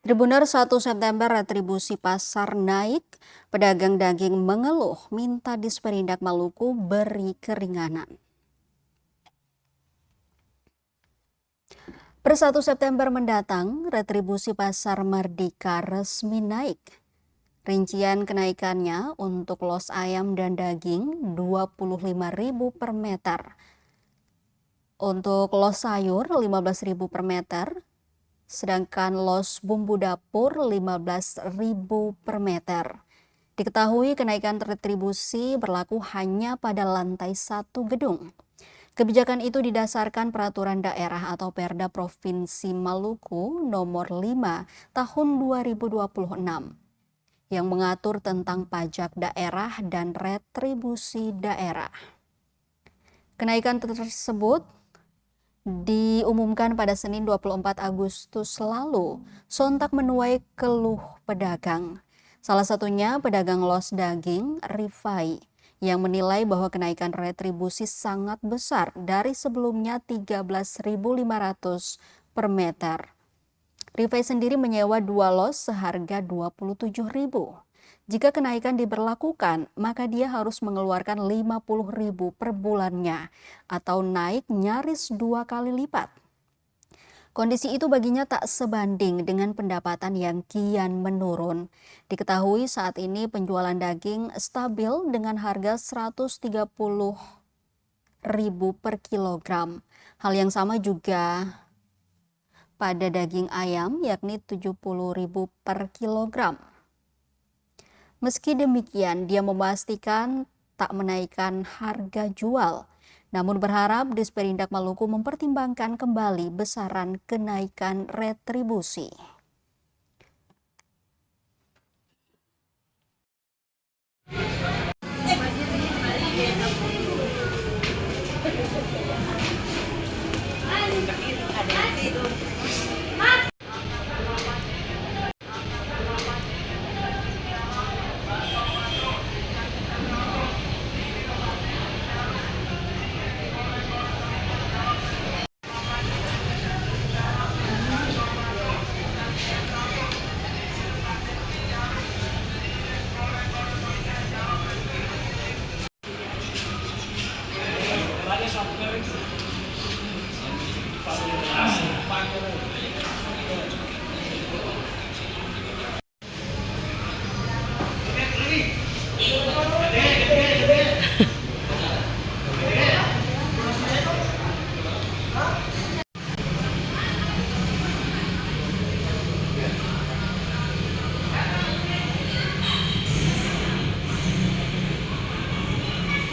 Tribunner 1 September retribusi pasar naik, pedagang daging mengeluh minta Disperindak Maluku beri keringanan. Per 1 September mendatang, retribusi pasar Merdeka resmi naik. Rincian kenaikannya untuk los ayam dan daging Rp25.000 per meter. Untuk los sayur Rp15.000 per meter. Sedangkan los bumbu dapur Rp15.000 per meter. Diketahui kenaikan retribusi berlaku hanya pada lantai 1 gedung. Kebijakan itu didasarkan Peraturan Daerah atau Perda Provinsi Maluku Nomor 5 Tahun 2026 yang mengatur tentang pajak daerah dan retribusi daerah. Kenaikan tersebut diumumkan pada Senin 24 Agustus lalu, sontak menuai keluh pedagang. Salah satunya pedagang los daging Rifai yang menilai bahwa kenaikan retribusi sangat besar dari sebelumnya Rp13.500 per meter. Rifai sendiri menyewa 2 los seharga Rp27.000. Jika kenaikan diberlakukan, maka dia harus mengeluarkan Rp50.000 per bulannya atau naik nyaris 2 kali lipat. Kondisi itu baginya tak sebanding dengan pendapatan yang kian menurun. Diketahui saat ini penjualan daging stabil dengan harga Rp130.000 per kilogram. Hal yang sama juga pada daging ayam yakni Rp70.000 per kilogram. Meski demikian, dia memastikan tak menaikkan harga jual, namun berharap Disperindak Maluku mempertimbangkan kembali besaran kenaikan retribusi.